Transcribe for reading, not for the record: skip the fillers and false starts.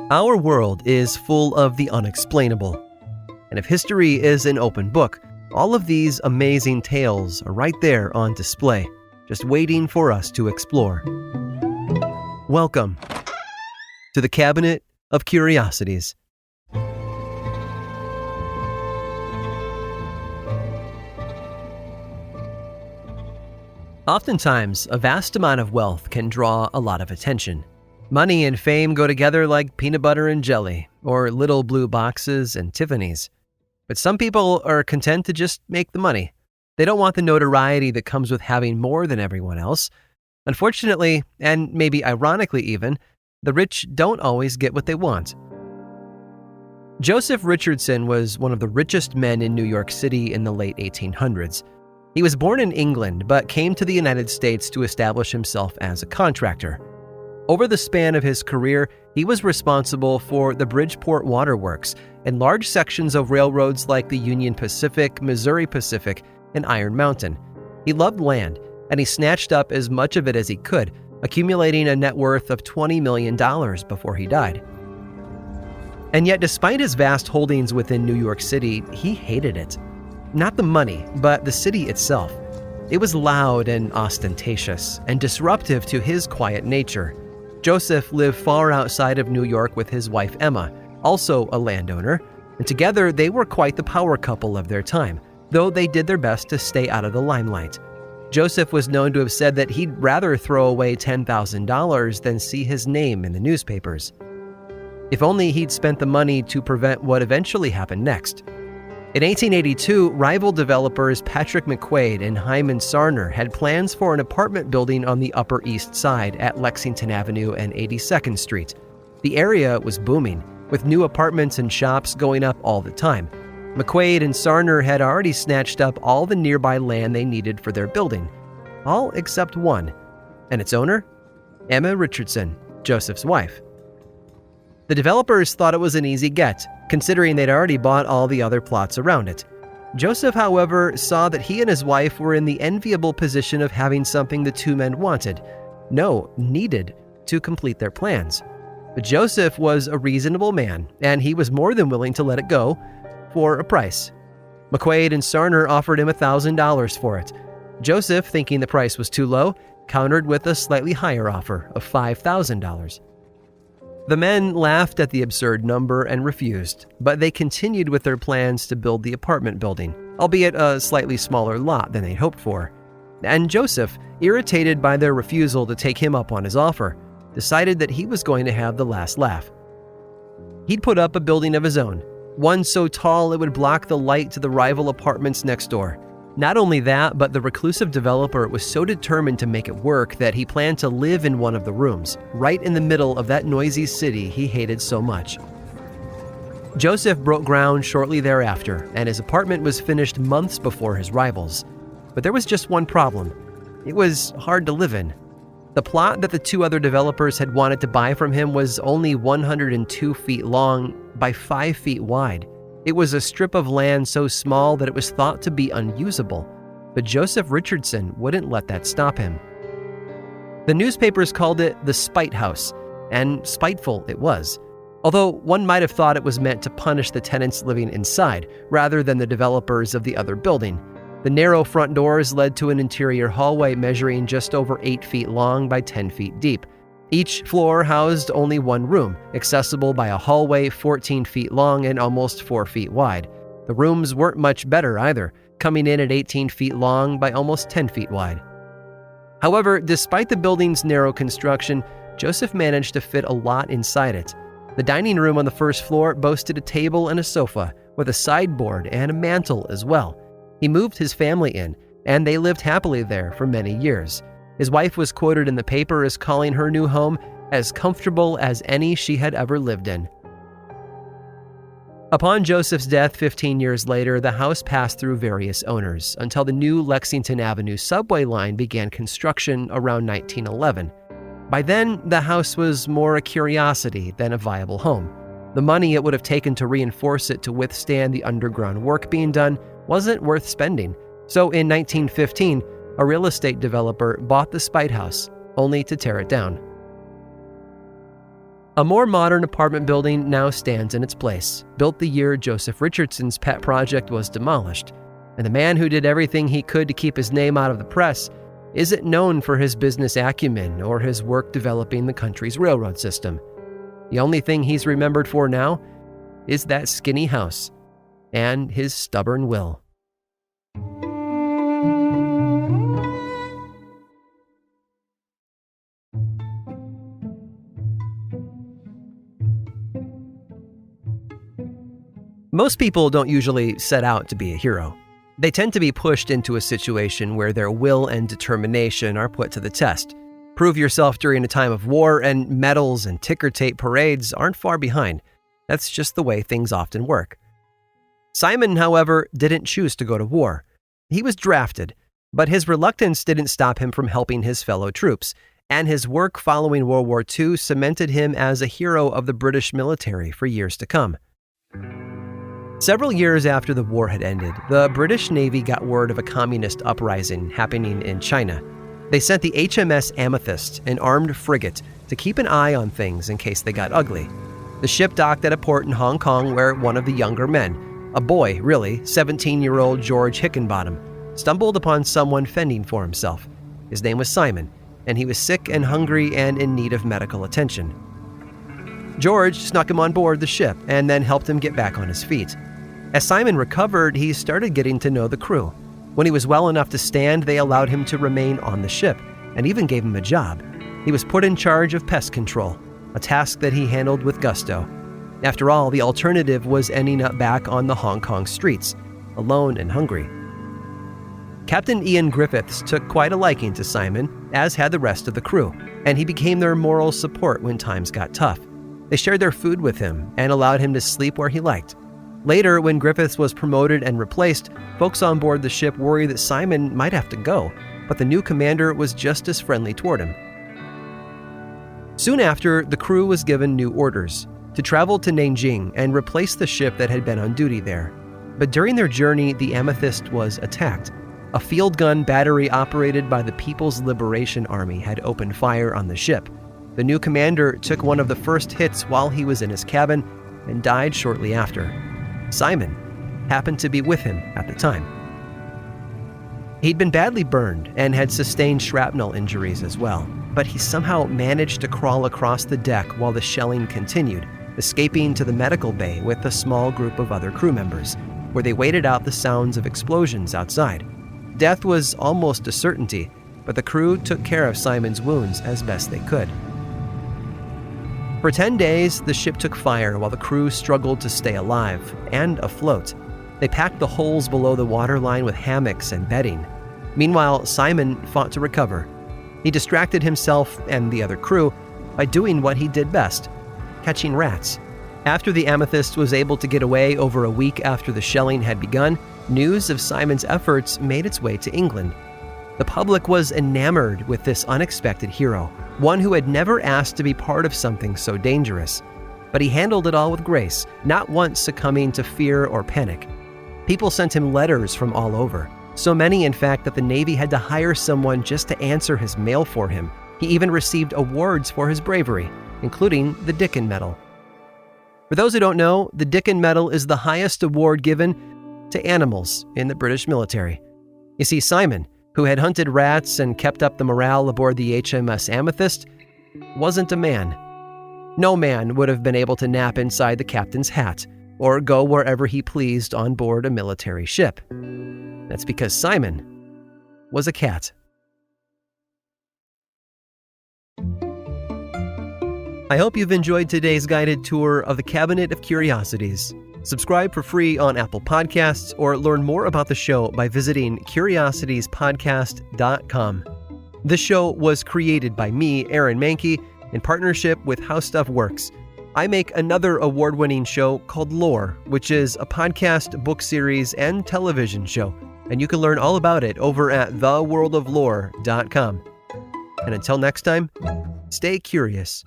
Our world is full of the unexplainable. And if history is an open book, all of these amazing tales are right there on display, just waiting for us to explore. Welcome to the Cabinet of Curiosities. Oftentimes, a vast amount of wealth can draw a lot of attention. Money and fame go together like peanut butter and jelly, or little blue boxes and Tiffany's. But some people are content to just make the money. They don't want the notoriety that comes with having more than everyone else. Unfortunately, and maybe ironically even, the rich don't always get what they want. Joseph Richardson was one of the richest men in New York City in the late 1800s. He was born in England, but came to the United States to establish himself as a contractor. Over the span of his career, he was responsible for the Bridgeport Waterworks and large sections of railroads like the Union Pacific, Missouri Pacific, and Iron Mountain. He loved land, and he snatched up as much of it as he could, accumulating a net worth of $20 million before he died. And yet, despite his vast holdings within New York City, he hated it. Not the money, but the city itself. It was loud and ostentatious, and disruptive to his quiet nature. Joseph lived far outside of New York with his wife Emma, also a landowner, and together they were quite the power couple of their time, though they did their best to stay out of the limelight. Joseph was known to have said that he'd rather throw away $10,000 than see his name in the newspapers. If only he'd spent the money to prevent what eventually happened next. In 1882, rival developers Patrick McQuaid and Hyman Sarner had plans for an apartment building on the Upper East Side at Lexington Avenue and 82nd Street. The area was booming, with new apartments and shops going up all the time. McQuaid and Sarner had already snatched up all the nearby land they needed for their building, all except one, and its owner? Emma Richardson, Joseph's wife. The developers thought it was an easy get, considering they'd already bought all the other plots around it. Joseph, however, saw that he and his wife were in the enviable position of having something the two men wanted, needed, to complete their plans. But Joseph was a reasonable man, and he was more than willing to let it go for a price. McQuaid and Sarner offered him $1,000 for it. Joseph, thinking the price was too low, countered with a slightly higher offer of $5,000. The men laughed at the absurd number and refused, but they continued with their plans to build the apartment building, albeit a slightly smaller lot than they'd hoped for. And Joseph, irritated by their refusal to take him up on his offer, decided that he was going to have the last laugh. He'd put up a building of his own, one so tall it would block the light to the rival apartments next door. Not only that, but the reclusive developer was so determined to make it work that he planned to live in one of the rooms, right in the middle of that noisy city he hated so much. Joseph broke ground shortly thereafter, and his apartment was finished months before his rivals. But there was just one problem. It was hard to live in. The plot that the two other developers had wanted to buy from him was only 102 feet long by 5 feet wide. It was a strip of land so small that it was thought to be unusable, but Joseph Richardson wouldn't let that stop him. The newspapers called it the Spite House, and spiteful it was, although one might have thought it was meant to punish the tenants living inside, rather than the developers of the other building. The narrow front doors led to an interior hallway measuring just over 8 feet long by 10 feet deep. Each floor housed only one room, accessible by a hallway 14 feet long and almost 4 feet wide. The rooms weren't much better either, coming in at 18 feet long by almost 10 feet wide. However, despite the building's narrow construction, Joseph managed to fit a lot inside it. The dining room on the first floor boasted a table and a sofa, with a sideboard and a mantel as well. He moved his family in, and they lived happily there for many years. His wife was quoted in the paper as calling her new home as comfortable as any she had ever lived in. Upon Joseph's death 15 years later, the house passed through various owners until the new Lexington Avenue subway line began construction around 1911. By then, the house was more a curiosity than a viable home. The money it would have taken to reinforce it to withstand the underground work being done wasn't worth spending. So in 1915, a real estate developer bought the Spite House, only to tear it down. A more modern apartment building now stands in its place, built the year Joseph Richardson's pet project was demolished. And the man who did everything he could to keep his name out of the press isn't known for his business acumen or his work developing the country's railroad system. The only thing he's remembered for now is that skinny house and his stubborn will. Most people don't usually set out to be a hero. They tend to be pushed into a situation where their will and determination are put to the test. Prove yourself during a time of war, and medals and ticker tape parades aren't far behind. That's just the way things often work. Simon, however, didn't choose to go to war. He was drafted, but his reluctance didn't stop him from helping his fellow troops, and his work following World War II cemented him as a hero of the British military for years to come. Several years after the war had ended, the British Navy got word of a communist uprising happening in China. They sent the HMS Amethyst, an armed frigate, to keep an eye on things in case they got ugly. The ship docked at a port in Hong Kong where one of the younger men, a boy really, 17-year-old George Hickenbottom, stumbled upon someone fending for himself. His name was Simon, and he was sick and hungry and in need of medical attention. George snuck him on board the ship and then helped him get back on his feet. As Simon recovered, he started getting to know the crew. When he was well enough to stand, they allowed him to remain on the ship and even gave him a job. He was put in charge of pest control, a task that he handled with gusto. After all, the alternative was ending up back on the Hong Kong streets, alone and hungry. Captain Ian Griffiths took quite a liking to Simon, as had the rest of the crew, and he became their moral support when times got tough. They shared their food with him and allowed him to sleep where he liked. Later, when Griffiths was promoted and replaced, folks on board the ship worried that Simon might have to go, but the new commander was just as friendly toward him. Soon after, the crew was given new orders to travel to Nanjing and replace the ship that had been on duty there. But during their journey, the Amethyst was attacked. A field gun battery operated by the People's Liberation Army had opened fire on the ship. The new commander took one of the first hits while he was in his cabin and died shortly after. Simon happened to be with him at the time. He'd been badly burned and had sustained shrapnel injuries as well, but he somehow managed to crawl across the deck while the shelling continued, escaping to the medical bay with a small group of other crew members, where they waited out the sounds of explosions outside. Death was almost a certainty, but the crew took care of Simon's wounds as best they could. For 10 days, the ship took fire while the crew struggled to stay alive and afloat. They packed the holes below the waterline with hammocks and bedding. Meanwhile, Simon fought to recover. He distracted himself and the other crew by doing what he did best, catching rats. After the Amethyst was able to get away over a week after the shelling had begun, news of Simon's efforts made its way to England. The public was enamored with this unexpected hero, one who had never asked to be part of something so dangerous. But he handled it all with grace, not once succumbing to fear or panic. People sent him letters from all over, so many in fact that the Navy had to hire someone just to answer his mail for him. He even received awards for his bravery, including the Dickin Medal. For those who don't know, the Dickin Medal is the highest award given to animals in the British military. You see, Simon, who had hunted rats and kept up the morale aboard the HMS Amethyst, wasn't a man. No man would have been able to nap inside the captain's hat or go wherever he pleased on board a military ship. That's because Simon was a cat. I hope you've enjoyed today's guided tour of the Cabinet of Curiosities. Subscribe for free on Apple Podcasts or learn more about the show by visiting curiositiespodcast.com. This show was created by me, Aaron Mahnke, in partnership with How Stuff Works. I make another award-winning show called Lore, which is a podcast, book series, and television show, and you can learn all about it over at theworldoflore.com. And until next time, stay curious.